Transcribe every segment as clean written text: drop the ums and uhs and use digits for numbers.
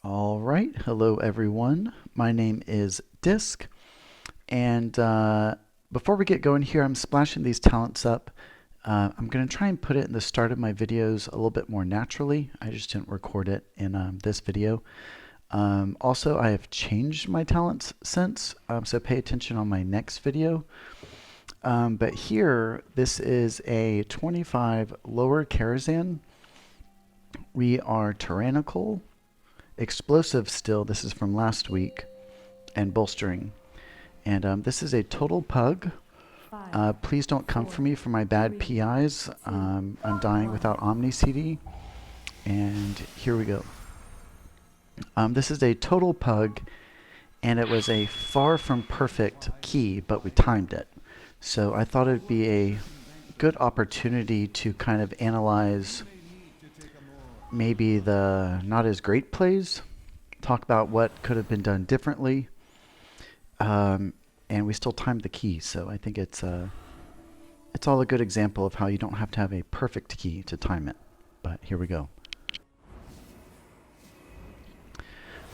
All right, hello everyone. My name is Disc, and before we get going here, I'm splashing these talents up. I'm going to try and put it in the start of my videos a little bit more naturally. I just didn't record it in this video. Also, I have changed my talents since, so pay attention on my next video. But here, this is a 25 lower Karazhan. We are Tyrannical. Explosive still, this is from last week, and bolstering. And this is a total pug. Please don't come for me for my bad PIs. I'm dying without Omni CD. And here we go. This is a total pug, and it was a far from perfect key, but we timed it. So I thought it'd be a good opportunity to kind of analyze maybe the not as great plays, talk about what could have been done differently, and we still timed the key, so I think it's all a good example of how you don't have to have a perfect key to time it. But here we go.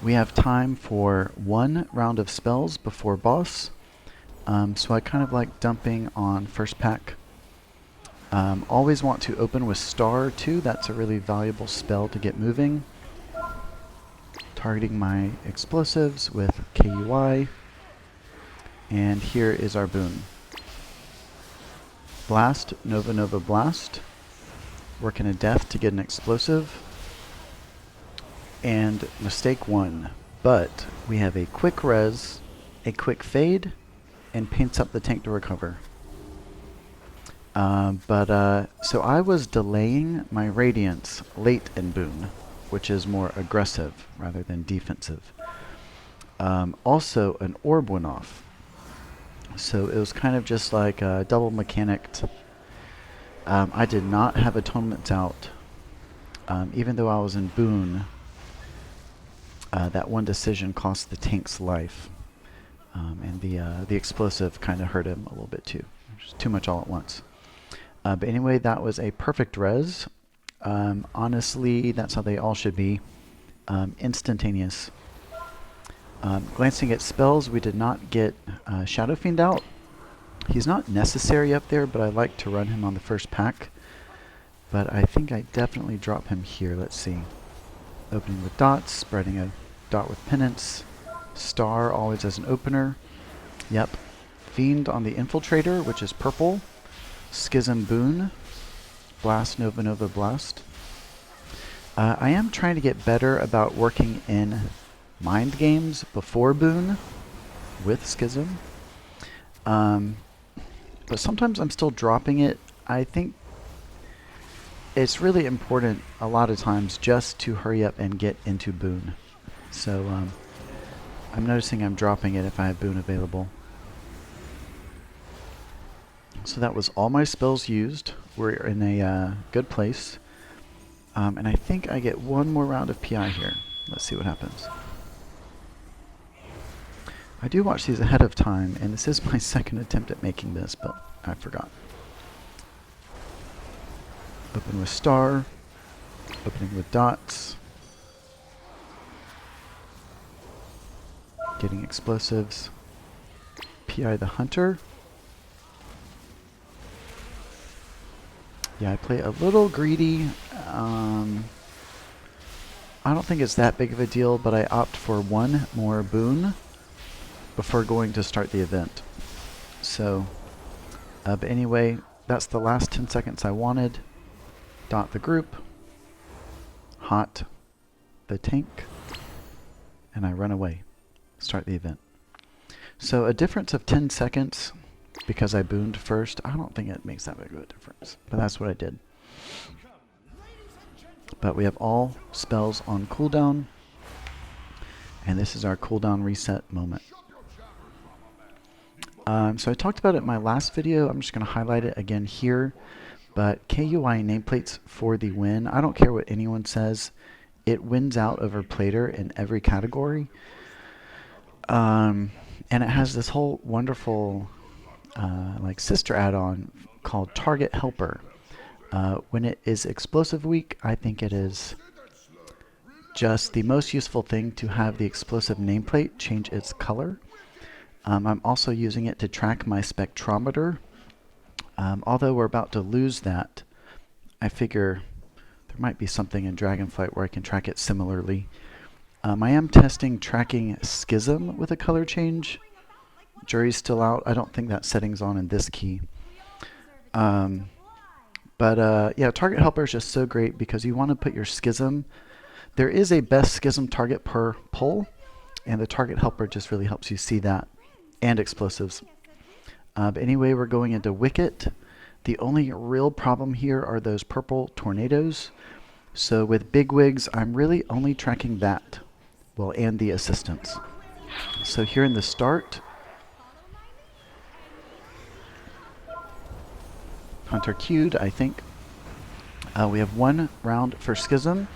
We have time for one round of spells before boss, so I kind of like dumping on first pack. Always want to open with Star too. That's a really valuable spell to get moving. Targeting my explosives with KUI. And here is our boon. Blast, Nova Nova Blast. Working a death to get an explosive. And mistake one. But we have a quick res, a quick fade, and paints up the tank to recover. So I was delaying my Radiance late in Boon, which is more aggressive rather than defensive. Also, an orb went off. So it was kind of just like a double mechanicked. I did not have Atonement out. Even though I was in Boon, that one decision cost the tank's life. And the explosive kind of hurt him a little bit too. Just too much all at once. But anyway, that was a perfect res. Honestly, that's how they all should be. Instantaneous. Glancing at spells, we did not get Shadow Fiend out. He's not necessary up there, but I like to run him on the first pack. But I think I definitely drop him here. Let's see. Opening with dots, spreading a dot with penance. Star always as an opener. Yep. Fiend on the Infiltrator, which is purple. Schism Boon. Blast, Nova Nova Blast. I am trying to get better about working in mind games before Boon with Schism. But sometimes I'm still dropping it. I think it's really important a lot of times just to hurry up and get into Boon. So I'm noticing I'm dropping it if I have Boon available. So that was all my spells used. We're in a good place. And I think I get one more round of PI here. Let's see what happens. I do watch these ahead of time, and this is my second attempt at making this, but I forgot. Open with Star. Opening with dots. Getting explosives. PI the Hunter. Yeah, I play a little greedy. I don't think it's that big of a deal, but I opt for one more boon before going to start the event. So, but anyway, that's the last 10 seconds I wanted. Dot the group. Hot the tank. And I run away. Start the event. So a difference of 10 seconds because I booned first. I don't think it makes that big of a difference, but that's what I did. But we have all spells on cooldown, and this is our cooldown reset moment. So I talked about it in my last video. I'm just going to highlight it again here. But KUI nameplates for the win. I don't care what anyone says. It wins out over Plater in every category. And it has this whole wonderful like sister add-on called Target Helper. When it is Explosive Week, I think it is just the most useful thing to have the explosive nameplate change its color. I'm also using it to track my spectrometer. Although we're about to lose that, I figure there might be something in Dragonflight where I can track it similarly. I am testing tracking Schism with a color change. Jury's still out. I don't think that setting's on in this key. Yeah, Target Helper is just so great because you want to put your Schism. There is a best Schism target per pull, and the Target Helper just really helps you see that, and explosives. But anyway, we're going into Wikket. The only real problem here are those purple tornadoes. So with Bigwigs, I'm really only tracking that, well, and the assistants. So here in the start, Hunter queued, I think. We have 1 round for Schism,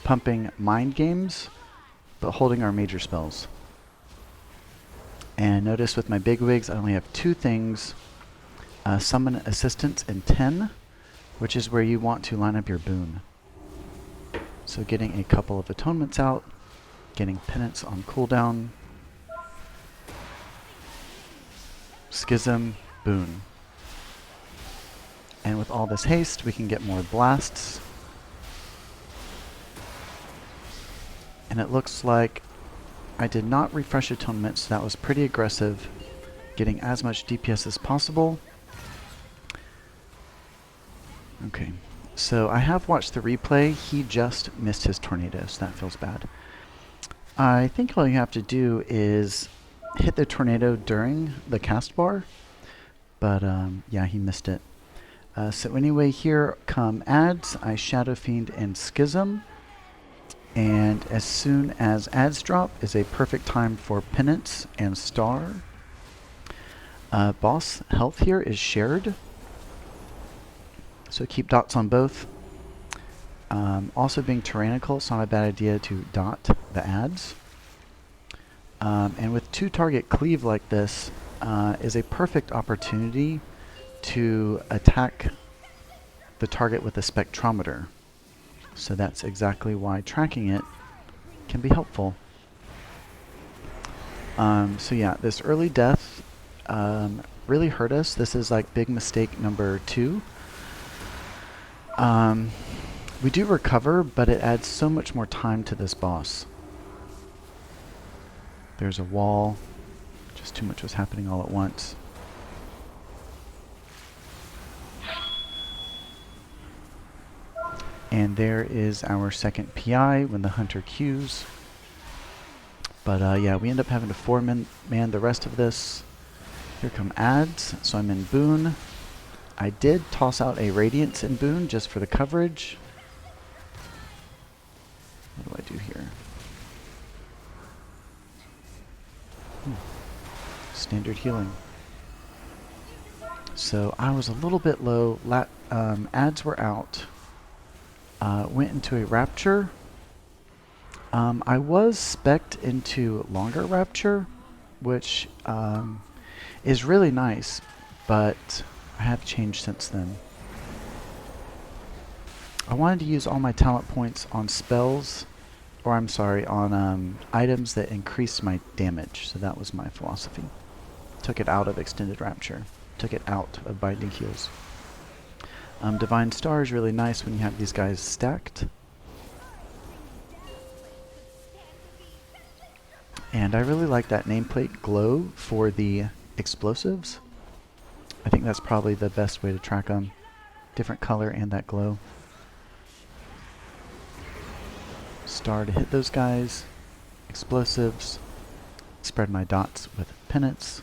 pumping Mind Games, but holding our major spells. And notice with my Bigwigs, I only have 2 things. Summon Assistants in 10, which is where you want to line up your boon. So getting a couple of Atonements out, getting Penance on cooldown, Schism, boon. And with all this haste, we can get more blasts. And it looks like I did not refresh Atonement, so that was pretty aggressive, getting as much DPS as possible. Okay, so I have watched the replay. He just missed his tornado, so that feels bad. I think all you have to do is hit the tornado during the cast bar, but yeah, he missed it. So anyway, here come ads. I Shadow Fiend and Schism. And as soon as ads drop is a perfect time for Penance and Star. Boss health here is shared, so keep dots on both. Also being Tyrannical, it's not a bad idea to dot the ads. And with 2 target cleave like this is a perfect opportunity to attack the target with a spectrometer. So that's exactly why tracking it can be helpful. So yeah, this early death really hurt us. This is like big mistake number 2. We do recover, but it adds so much more time to this boss. There's a wall. Just too much was happening all at once. And there is our second PI when the Hunter queues. But yeah, we end up having to 4-man the rest of this. Here come ads, so I'm in Boon. I did toss out a Radiance in Boon just for the coverage. What do I do here? Standard healing. So I was a little bit low. Ads were out. Went into a Rapture. I was spec'd into longer Rapture, which is really nice, but I have changed since then. I wanted to use all my talent points on spells, or I'm sorry, on items that increase my damage, so that was my philosophy. Took it out of Extended Rapture, took it out of Binding Heals. Divine Star is really nice when you have these guys stacked. And I really like that nameplate glow for the explosives. I think that's probably the best way to track them. Different color and that glow. Star to hit those guys. Explosives. Spread my dots with Penance.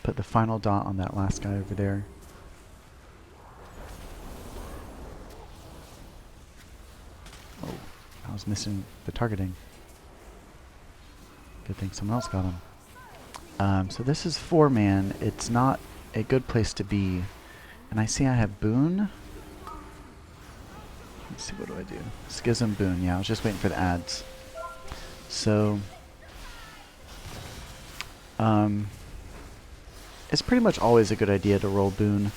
Put the final dot on that last guy over there. Oh, I was missing the targeting. Good thing someone else got him. So this is 4-man. It's not a good place to be. And I see I have Boon. Let's see, what do I do? Schism, Boon. Yeah, I was just waiting for the ads. So, it's pretty much always a good idea to roll Boon.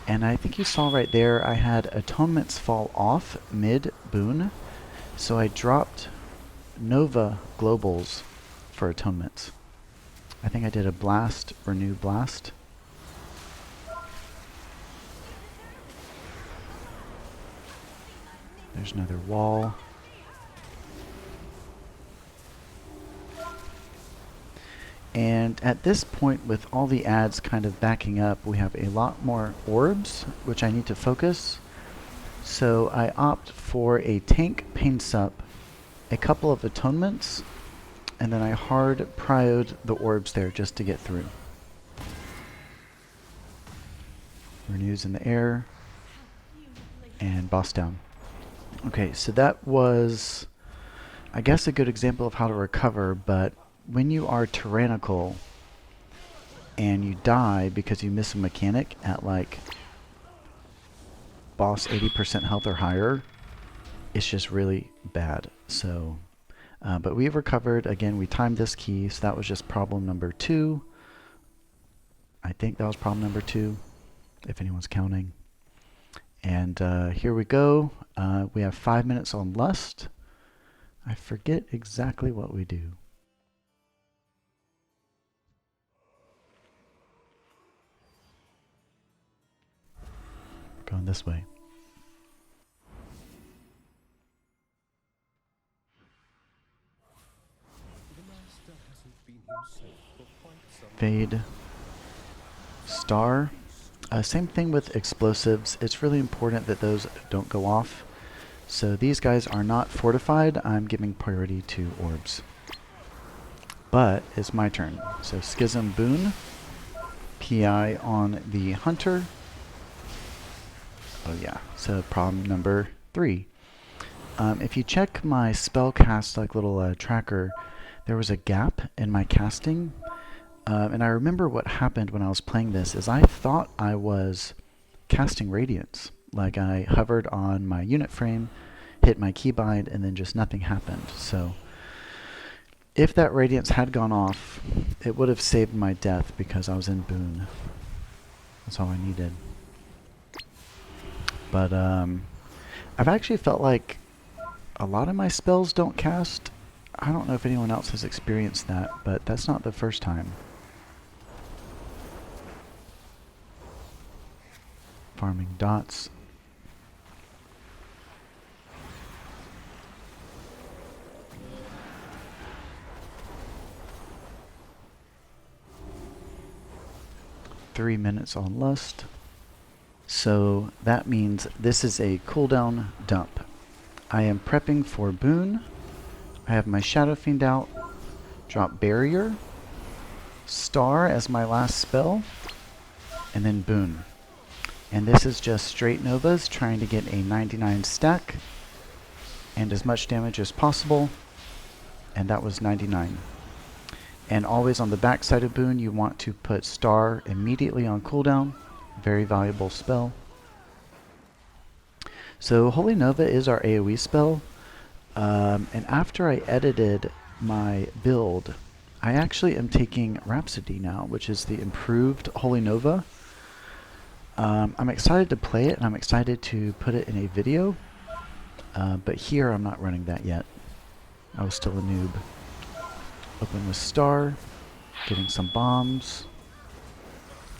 And I think you saw right there I had atonements fall off mid-boon, so I dropped Nova globals for atonements. I think I did a blast, renew blast. There's another wall. And at this point, with all the ads kind of backing up, we have a lot more orbs, which I need to focus. So I opt for a tank pain sup, a couple of atonements, and then I hard prioed the orbs there just to get through. Renews in the air, and boss down. Okay, so that was, I guess, a good example of how to recover, but when you are Tyrannical and you die because you miss a mechanic at like boss 80% health or higher, it's just really bad. So, but we've recovered. Again, we timed this key, so that was just problem number 2. I think that was problem number 2, if anyone's counting. And here we go. We have 5 minutes on Lust. I forget exactly what we do. Going this way. Fade. Star. Same thing with explosives. It's really important that those don't go off. So these guys are not fortified. I'm giving priority to orbs. But it's my turn. So Schism Boon. PI on the Hunter. Oh yeah, so problem number 3. If you check my spellcast like little tracker, there was a gap in my casting. And I remember what happened when I was playing this is I thought I was casting Radiance. Like I hovered on my unit frame, hit my keybind, and then just nothing happened. So if that Radiance had gone off, it would have saved my death because I was in Boon. That's all I needed. But I've actually felt like a lot of my spells don't cast. I don't know if anyone else has experienced that, but that's not the first time. Farming dots. Three minutes on Lust. So that means this is a cooldown dump. I am prepping for Boon. I have my Shadow Fiend out. Drop Barrier. Star as my last spell. And then Boon. And this is just straight Novas trying to get a 99 stack. And as much damage as possible. And that was 99. And always on the back side of Boon you want to put Star immediately on cooldown. Very valuable spell. So Holy Nova is our AoE spell. And after I edited my build, I actually am taking Rhapsody now, which is the improved Holy Nova. I'm excited to play it, and I'm excited to put it in a video. But here I'm not running that yet. I was still a noob. Open with Star, getting some bombs,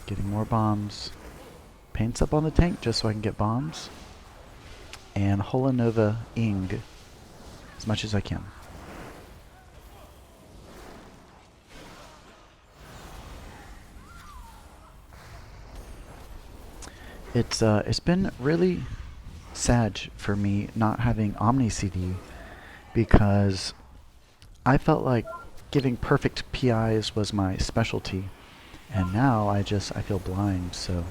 getting more bombs. Paints up on the tank just so I can get bombs. And Holy Nova Ing as much as I can. It's been really sad for me not having Omni CD because I felt like giving perfect PIs was my specialty, and now I feel blind. So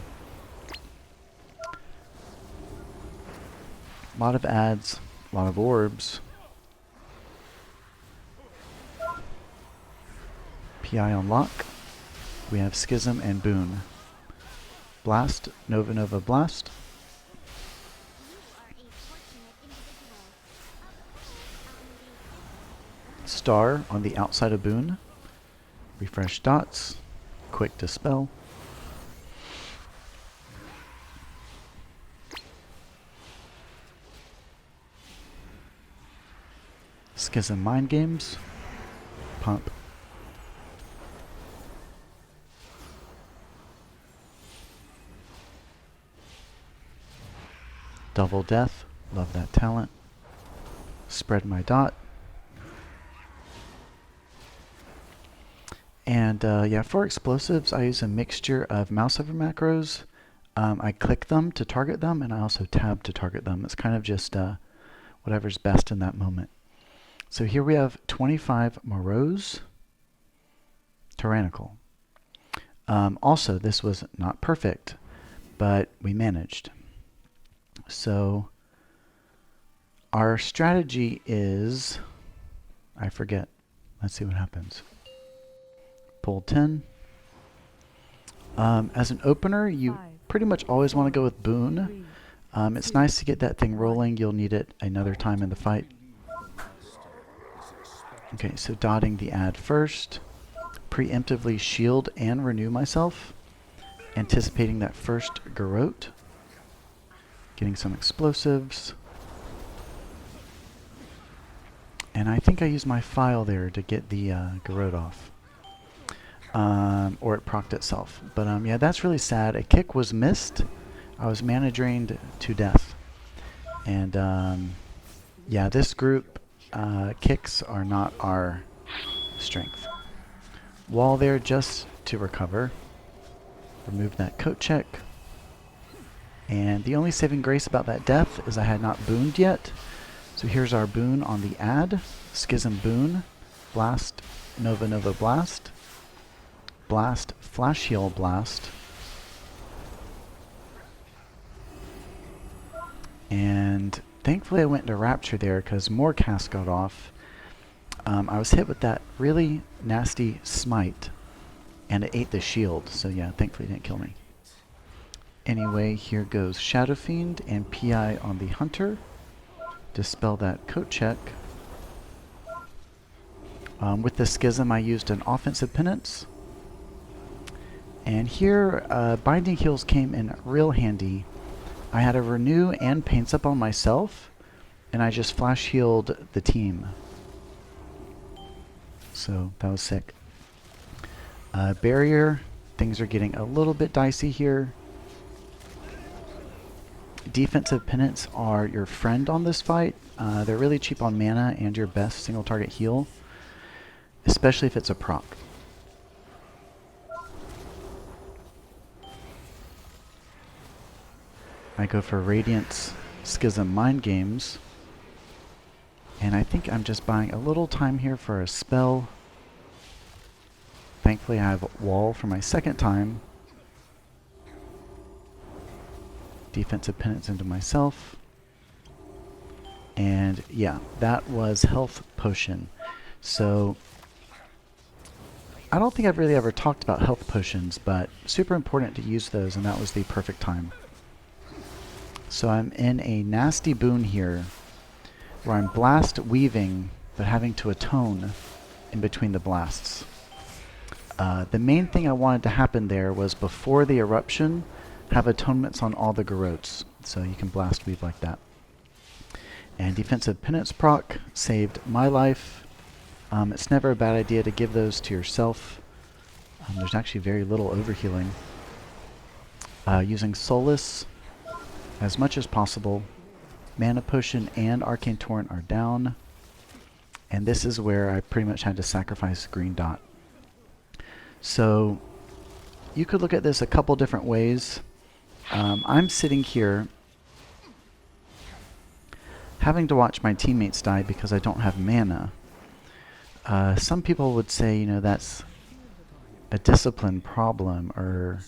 a lot of ads, a lot of orbs. PI on lock. We have Schism and Boon. Blast, Nova Nova Blast. Star on the outside of Boon. Refresh dots. Quick Dispel. Schism Mind Games. Pump. Double Death. Love that talent. Spread my dot. And yeah, for explosives, I use a mixture of mouse over macros. I click them to target them, and I also tab to target them. It's kind of just whatever's best in that moment. So here we have 25 Moroes, Tyrannical. Also, this was not perfect, but we managed. So our strategy is, I forget. Let's see what happens. Pull 10. As an opener, you pretty much always want to go with Boon. It's nice to get that thing rolling. You'll need it another time in the fight. Okay, so dotting the ad first. Preemptively shield and renew myself. Anticipating that first Garrote. Getting some explosives. And I think I used my file there to get the Garrote off. Or it procced itself. But yeah, that's really sad. A kick was missed. I was mana drained to death. And yeah, this group, kicks are not our strength. Wall there just to recover. Remove that coat check. And the only saving grace about that death is I had not booned yet. So here's our boon on the ad. Schism boon. Blast, Nova Nova Blast. Blast, Flash Heal Blast. And thankfully I went into Rapture there because more cast got off. I was hit with that really nasty smite and it ate the shield, so yeah, thankfully it didn't kill me. Anyway, here goes Shadow Fiend and PI on the Hunter. Dispel that coat check. With the Schism I used an offensive penance. And here, Binding Heals came in real handy. I had a renew and paints up on myself, and I just flash healed the team. So that was sick. Barrier, things are getting a little bit dicey here. Defensive penance are your friend on this fight. They're really cheap on mana and your best single target heal, especially if it's a proc. I go for Radiance Schism Mind Games. And I think I'm just buying a little time here for a spell. Thankfully I have Wall for my second time. Defensive penance into myself. And yeah, that was Health Potion. So I don't think I've really ever talked about health potions, but super important to use those, and that was the perfect time. So I'm in a nasty boon here, where I'm blast weaving, but having to atone in between the blasts. The main thing I wanted to happen there was before the eruption, have atonements on all the Garrotes, so you can blast weave like that. And defensive penance proc saved my life. It's never a bad idea to give those to yourself. There's actually very little overhealing. Using Solace as much as possible. Mana Potion and Arcane Torrent are down. And this is where I pretty much had to sacrifice green dot. So you could look at this a couple different ways. I'm sitting here having to watch my teammates die because I don't have mana. Some people would say, you know, that's a discipline problem, or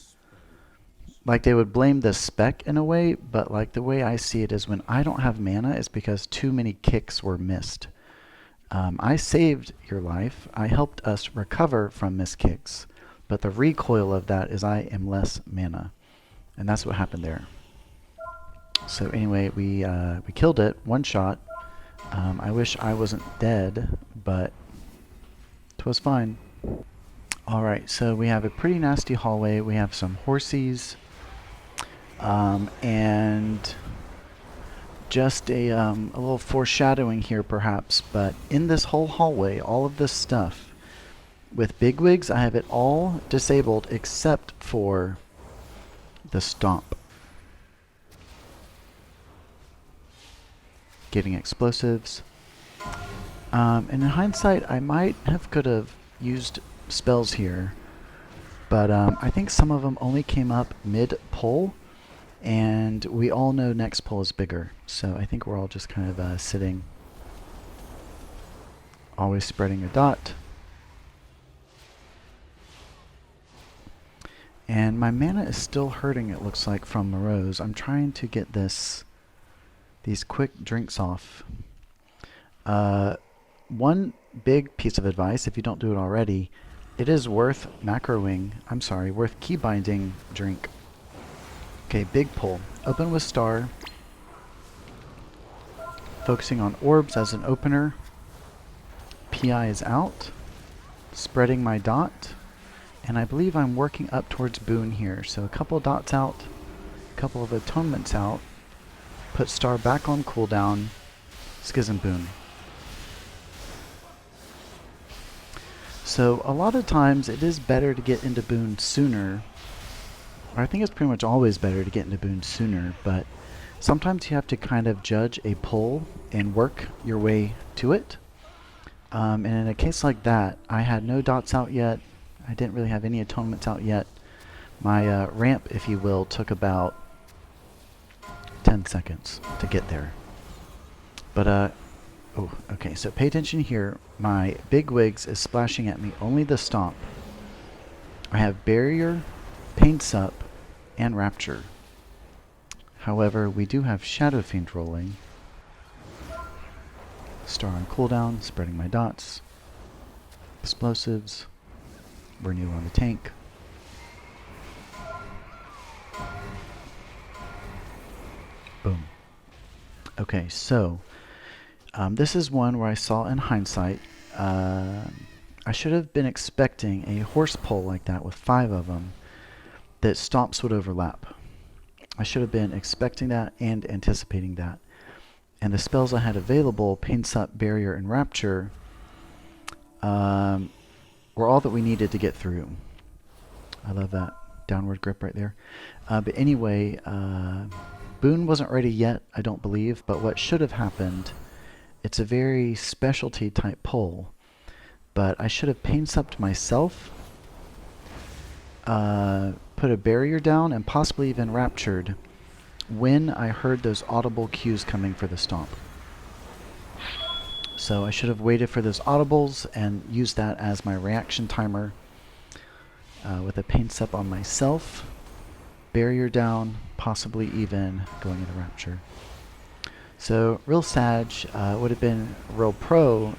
like they would blame the spec in a way, but like the way I see it is when I don't have mana, it's because too many kicks were missed. I saved your life. I helped us recover from missed kicks, but the recoil of that is I am less mana, and that's what happened there. So anyway, we killed it, one shot. I wish I wasn't dead, but 'twas fine. Alright, so we have a pretty nasty hallway. We have some horsies. And just a little foreshadowing here perhaps, but in this whole hallway, all of this stuff, with bigwigs, I have it all disabled except for the stomp. Getting explosives. And in hindsight, I might have could have used spells here, but I think some of them only came up mid-pull, and we all know next pull is bigger, so I think we're all just kind of sitting, always spreading a dot. And my mana is still hurting, it looks like, from Moroes. I'm trying to get these quick drinks off. One big piece of advice, if you don't do it already, it is worth worth key binding drink. Okay, big pull. Open with star. Focusing on orbs as an opener. PI is out. Spreading my dot. And I believe I'm working up towards boon here. So a couple dots out, a couple of atonements out. Put star back on cooldown. Schism boon. So a lot of times it is better to get into boon sooner. Or I think it's pretty much always better to get into boon sooner, but sometimes you have to kind of judge a pull and work your way to it. And in a case like that, I had no dots out yet. I didn't really have any atonements out yet. My ramp, if you will, took about 10 seconds to get there. But, oh, okay, so pay attention here. My bigwigs is splashing at me only the stomp. I have barrier, pain sup, and rapture. However, we do have Shadow Fiend rolling. Star on cooldown, spreading my dots. Explosives. Renew on the tank. Boom. Okay, so this is one where I saw in hindsight, I should have been expecting a horse pull like that with 5 of them that stomps would overlap. I should have been expecting that and anticipating that. And the spells I had available, Pain Sup, Barrier, and Rapture, were all that we needed to get through. I love that downward grip right there. But anyway, Boon wasn't ready yet, I don't believe, but what should have happened, it's a very specialty type pull, but I should have Pain Supped myself, put a barrier down, and possibly even Raptured when I heard those audible cues coming for the stomp. So I should have waited for those audibles and used that as my reaction timer with a Pain Sup on myself, barrier down, possibly even going into Rapture. So real Sag would have been real pro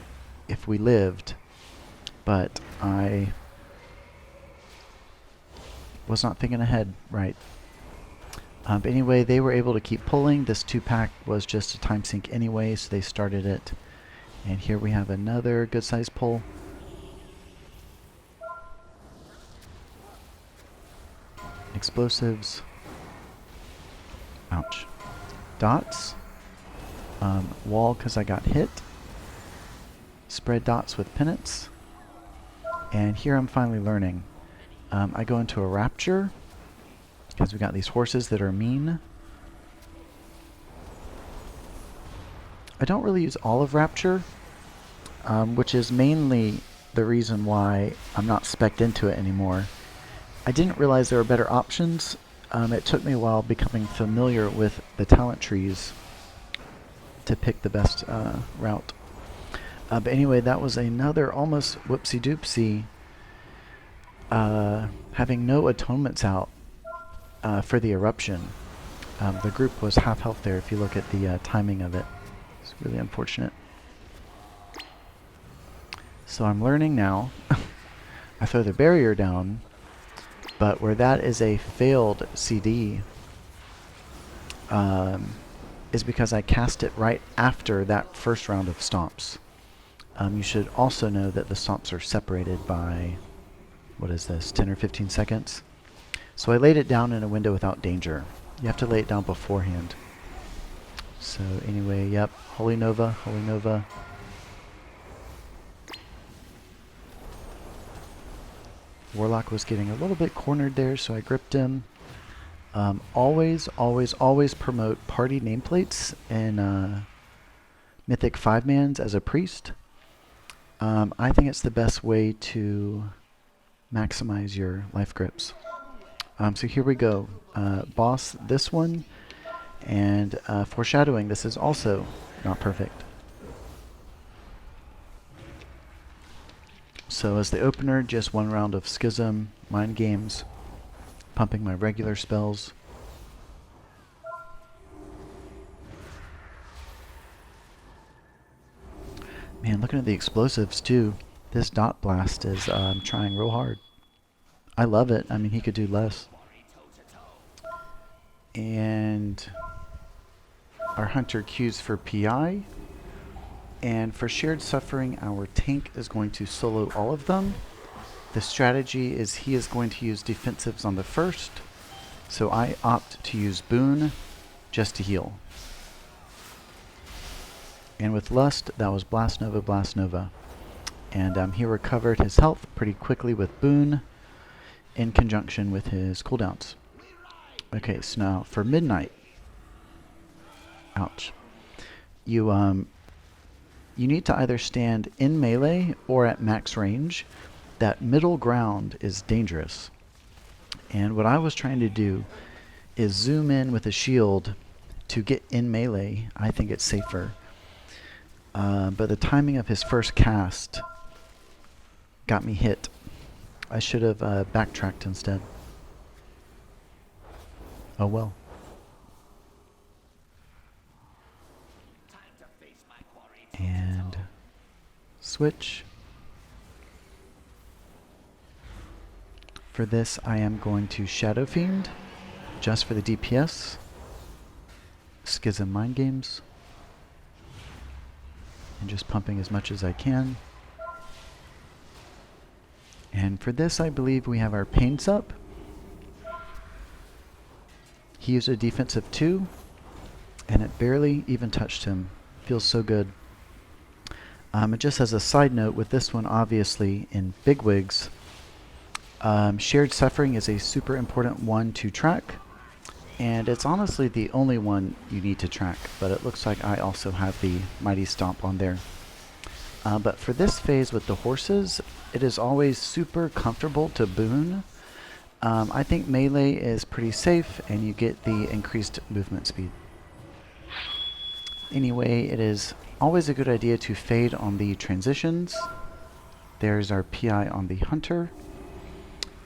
if we lived, but I was not thinking ahead right. But anyway, they were able to keep pulling. This 2-pack was just a time sink anyway, so they started it. And here we have another good sized pull. Explosives. Ouch. Dots. Wall because I got hit. Spread dots with penance. And here I'm finally learning. I go into a Rapture because we got these horses that are mean. I don't really use all of Rapture, which is mainly the reason why I'm not spec'd into it anymore. I didn't realize there were better options. It took me a while becoming familiar with the talent trees to pick the best route. But anyway, that was another almost whoopsie-doopsie, having no atonements out for the eruption. The group was half health there if you look at the timing of it. It's really unfortunate. So I'm learning now. I throw the barrier down, but where that is a failed CD is because I cast it right after that first round of stomps. You should also know that the stomps are separated by, what is this, 10 or 15 seconds? So I laid it down in a window without danger. You have to lay it down beforehand. So anyway, yep, Holy Nova, Holy Nova. Warlock was getting a little bit cornered there, so I gripped him. Always, always, always promote party nameplates in Mythic 5-mans as a priest. I think it's the best way to maximize your life grips. So here we go. Boss, this one, and foreshadowing, this is also not perfect. So as the opener, just one round of Schism, Mind Games, pumping my regular spells. Man, looking at the explosives too, this Dot Blast is trying real hard. I love it. I mean, he could do less. And our Hunter queues for PI. And for Shared Suffering, our tank is going to solo all of them. The strategy is he is going to use defensives on the first, so I opt to use Boon just to heal. And with Lust, that was Blast Nova, Blast Nova. And he recovered his health pretty quickly with Boon in conjunction with his cooldowns. Okay, so now for Midnight. Ouch. You need to either stand in melee or at max range. That middle ground is dangerous. And what I was trying to do is zoom in with a shield to get in melee. I think it's safer. But the timing of his first cast got me hit. I should have backtracked instead. Oh well. And switch. For this, I am going to Shadow Fiend, just for the DPS. Schism Mind Games. And just pumping as much as I can. And for this, I believe we have our Paints up. He used a defensive 2, and it barely even touched him. Feels so good. Just as a side note, with this one, obviously, in Bigwigs, Shared Suffering is a super important one to track, and it's honestly the only one you need to track, but it looks like I also have the Mighty Stomp on there. But for this phase with the horses, it is always super comfortable to boon. I think melee is pretty safe, and you get the increased movement speed. Anyway, it is always a good idea to fade on the transitions. There's our PI on the Hunter.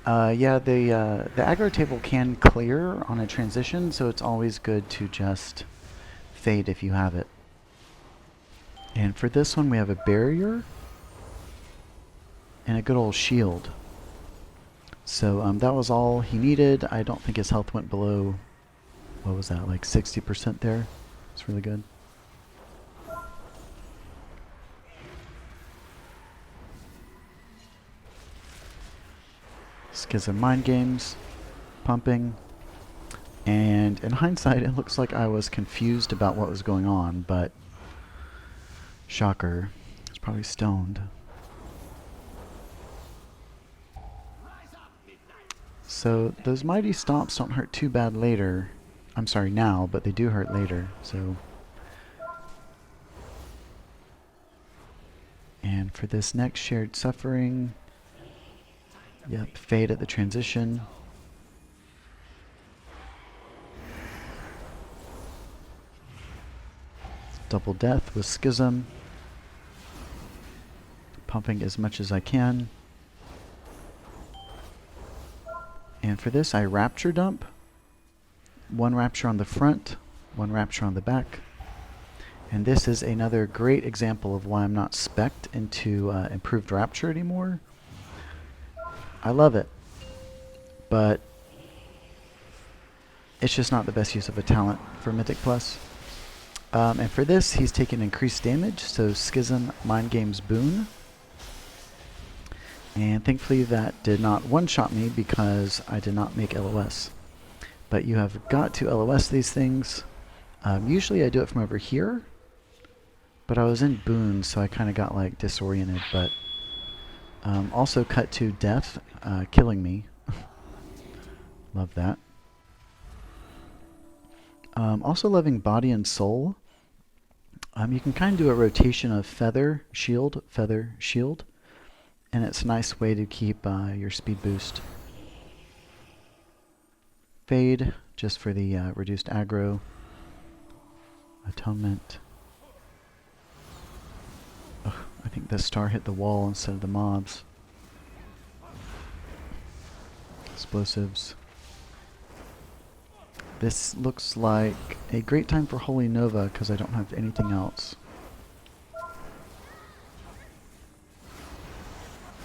Yeah, the aggro table can clear on a transition, so it's always good to just fade if you have it. And for this one, we have a barrier and a good old shield. So that was all he needed. I don't think his health went below, what was that, like 60% there? It's really good. Schism Mind Games, pumping, and in hindsight it looks like I was confused about what was going on, but shocker, I was probably stoned. So those Mighty Stomps don't hurt too bad later. I'm sorry, now, but they do hurt later, so. And for this next Shared Suffering, yep, fade at the transition. Double Death with Schism. Pumping as much as I can. And for this, I Rapture Dump. One Rapture on the front, one Rapture on the back. And this is another great example of why I'm not spec'd into Improved Rapture anymore. I love it, but it's just not the best use of a talent for Mythic Plus. And for this, he's taken increased damage, so Schism Mind Games Boon. And thankfully that did not one-shot me because I did not make LOS. But you have got to LOS these things. Usually I do it from over here, but I was in Boone, so I kind of got like disoriented, but also cut to death, killing me. Love that. Also loving body and soul. You can kind of do a rotation of feather, shield, and it's a nice way to keep your speed boost. Fade, just for the reduced aggro. Atonement. Ugh, I think the star hit the wall instead of the mobs. Explosives. This looks like a great time for Holy Nova because I don't have anything else.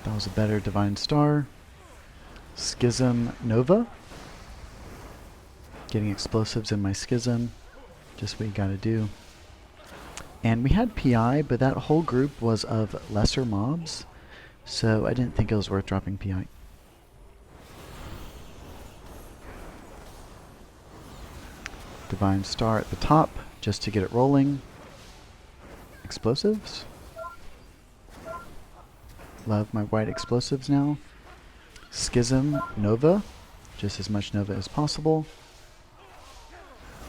That was a better Divine Star. Schism Nova. Getting explosives in my Schism. Just what you gotta do. And we had PI, but that whole group was of lesser mobs, so I didn't think it was worth dropping PI. Divine Star at the top, just to get it rolling. Explosives. Love my white explosives now. Schism Nova, just as much Nova as possible.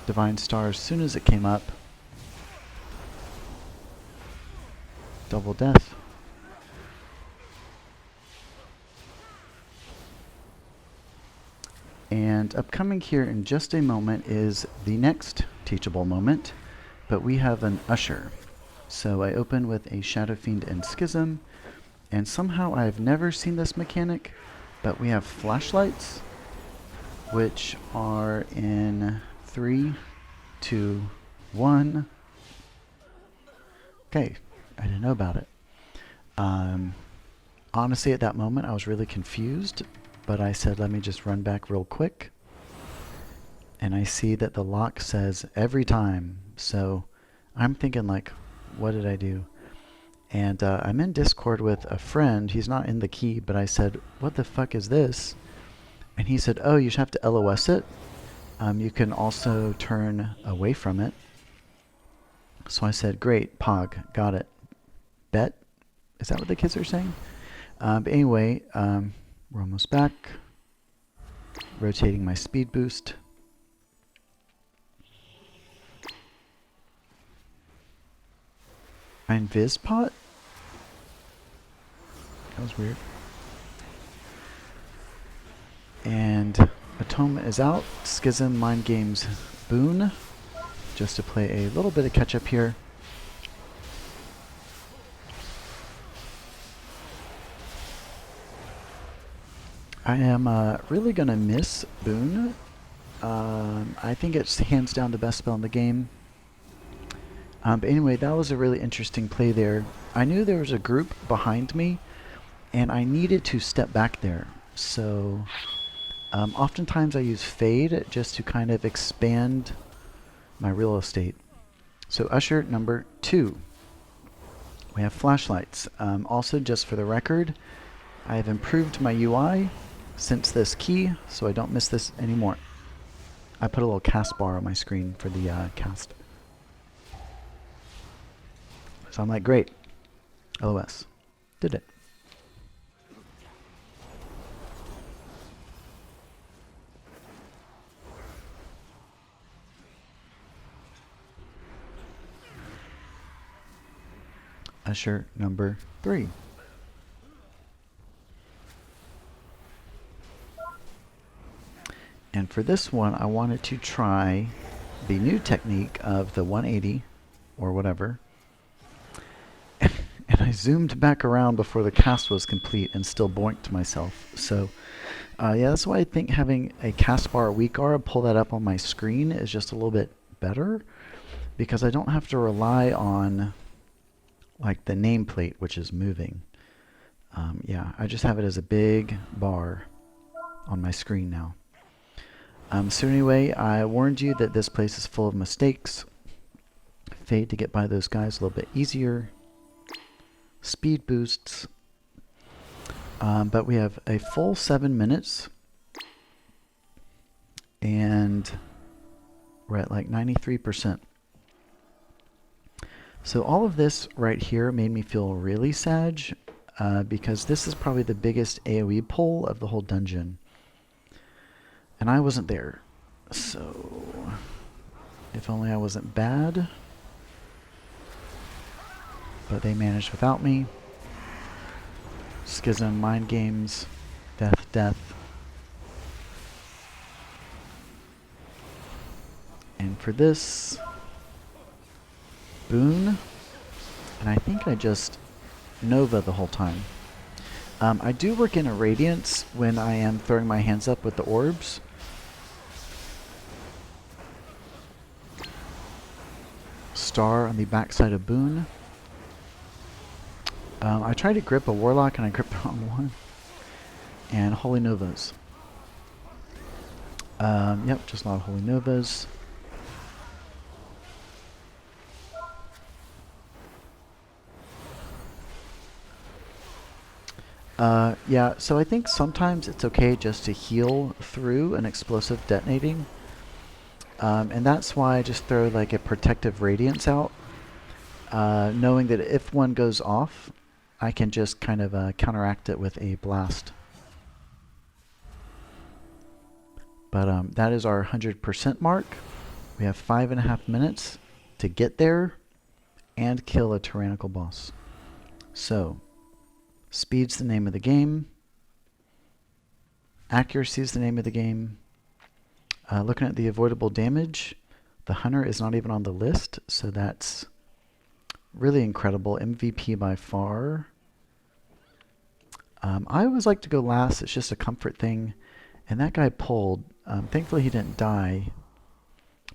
Divine Star as soon as it came up. Double death. And upcoming here in just a moment is the next teachable moment, but we have an Usher. So I open with a Shadow Fiend and Schism, and somehow I've never seen this mechanic, but we have flashlights, which are in 3, 2, 1. Okay, I didn't know about it. Honestly, at that moment, I was really confused, but I said, let me just run back real quick. And I see that the lock says every time. So I'm thinking like, what did I do? And I'm in Discord with a friend. He's not in the key, but I said, what the fuck is this? And he said, oh, you should have to LOS it. You can also turn away from it. So I said, great, Pog, got it. Bet? Is that what the kids are saying? But anyway, we're almost back. Rotating my speed boost. Ein Vispot? That was weird. And Atonement is out. Schism, Mind Games, Boon. Just to play a little bit of catch up here. I am really going to miss Boon. I think it's hands down the best spell in the game. But anyway, that was a really interesting play there. I knew there was a group behind me, and I needed to step back there. So oftentimes I use Fade just to kind of expand my real estate. So Usher number 2. We have flashlights. Also, just for the record, I have improved my UI since this key, so I don't miss this anymore. I put a little cast bar on my screen for the cast. So I'm like, great. LOS. Did it. Usher number 3. And for this one, I wanted to try the new technique of the 180 or whatever. And I zoomed back around before the cast was complete and still boinked myself. So yeah, that's why I think having a cast bar weak guard, pull that up on my screen is just a little bit better, because I don't have to rely on like the nameplate, which is moving. Yeah, I just have it as a big bar on my screen now. So anyway, I warned you that this place is full of mistakes. Fade to get by those guys a little bit easier. Speed boosts. But we have a full 7 minutes. And we're at like 93%. So all of this right here made me feel really sad because this is probably the biggest AoE pull of the whole dungeon. And I wasn't there. So if only I wasn't bad. But they managed without me. Schism, mind games, death, death. And for this, boon. And I think I just Nova the whole time. I do work in a Radiance when I am throwing my hands up with the orbs. Star on the backside of boon. I tried to grip a Warlock and I gripped the wrong one. And Holy Novas. Yep, just a lot of Holy Novas. Yeah, so I think sometimes it's okay just to heal through an explosive detonating. And that's why I just throw like a protective radiance out, knowing that if one goes off, I can just kind of counteract it with a blast. But that is our 100% mark. We have 5.5 minutes to get there and kill a Tyrannical boss. So, speed's the name of the game. Accuracy is the name of the game. Looking at the avoidable damage, the Hunter is not even on the list, so that's really incredible. MVP by far. I always like to go last. It's just a comfort thing. And that guy pulled. Thankfully he didn't die,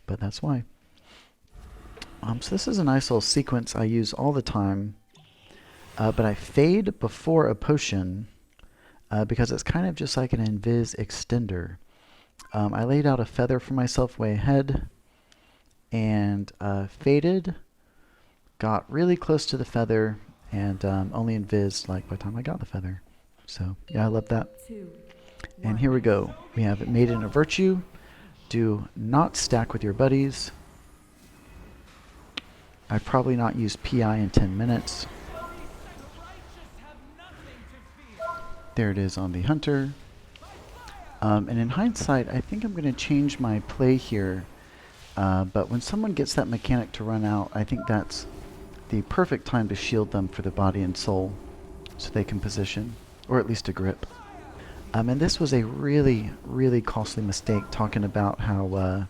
but that's why. So this is a nice little sequence I use all the time. But I fade before a potion because it's kind of just like an invis extender. I laid out a feather for myself way ahead and faded, got really close to the feather, and only invised like by the time I got the feather. So yeah, I love that. And here we go. We have Maiden of Virtue. Do not stack with your buddies. I've probably not used PI in 10 minutes. There it is on the Hunter. And in hindsight, I think I'm going to change my play here. But when someone gets that mechanic to run out, I think that's the perfect time to shield them for the body and soul so they can position, or at least a grip. And this was a really, really costly mistake, talking about how,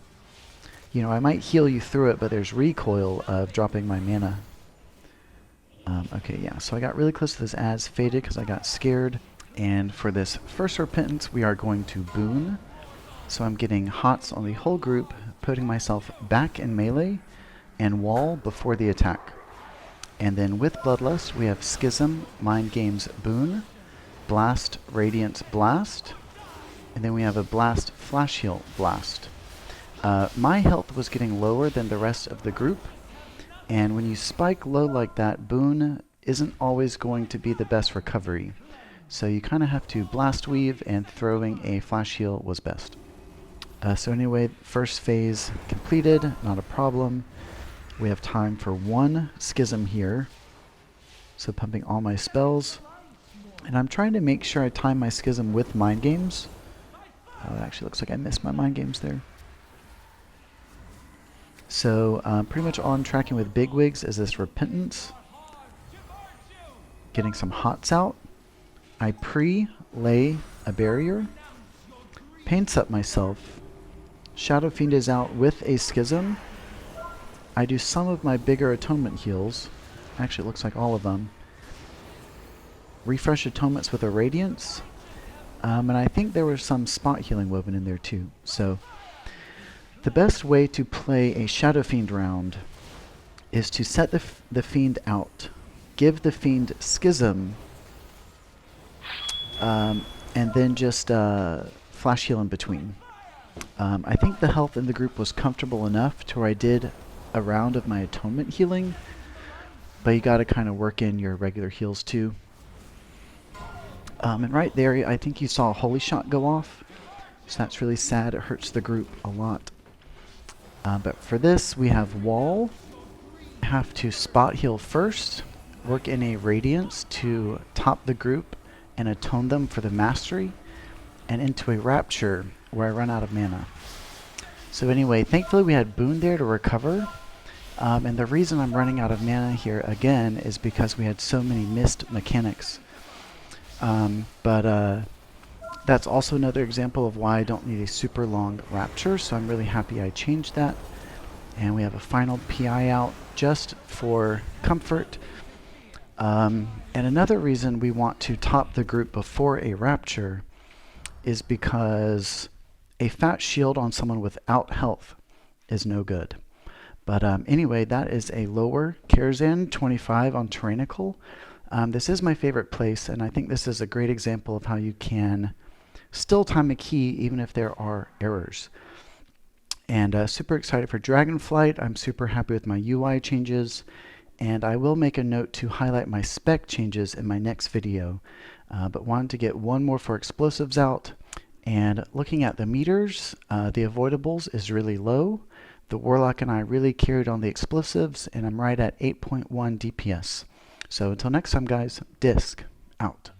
you know, I might heal you through it, but there's recoil of dropping my mana. Okay, yeah, so I got really close to this as faded because I got scared. And for this first repentance, we are going to boon. So I'm getting hots on the whole group, putting myself back in melee and wall before the attack. And then with Bloodlust, we have Schism, Mind Games, boon, Blast, Radiance, blast, and then we have a Blast, Flash Heal, blast. My health was getting lower than the rest of the group, and when you spike low like that, boon isn't always going to be the best recovery. So you kind of have to blast weave, and throwing a flash heal was best. So anyway, first phase completed, not a problem. We have time for one schism here. So pumping all my spells. And I'm trying to make sure I time my schism with mind games. Oh, it actually looks like I missed my mind games there. So pretty much all I'm tracking with bigwigs is this repentance. Getting some hots out. I pre-lay a barrier, paints up myself, Shadow Fiend is out with a schism. I do some of my bigger atonement heals, actually it looks like all of them. Refresh atonements with a radiance, and I think there was some spot healing woven in there too. So the best way to play a Shadow Fiend round is to set the Fiend out, give the Fiend schism, and then just flash heal in between. I think the health in the group was comfortable enough to where I did a round of my atonement healing, but you gotta kind of work in your regular heals too. And right there, I think you saw a holy shot go off, so that's really sad. It hurts the group a lot. But for this, we have wall. have to spot heal first, work in a Radiance to top the group and atone them for the mastery, and into a Rapture where I run out of mana. So anyway, thankfully we had Boon there to recover. And the reason I'm running out of mana here again is because we had so many missed mechanics. That's also another example of why I don't need a super long Rapture, so I'm really happy I changed that. And we have a final PI out just for comfort. And another reason we want to top the group before a Rapture is because a fat shield on someone without health is no good. But anyway, that is a lower Karazhan 25 on Tyrannical. This is my favorite place, and I think this is a great example of how you can still time a key even if there are errors. And super excited for Dragonflight. I'm super happy with my UI changes, and I will make a note to highlight my spec changes in my next video. But wanted to get one more for explosives out. And looking at the meters, the avoidables is really low. The Warlock and I really carried on the explosives, and I'm right at 8.1 DPS. So until next time, guys, Disc out.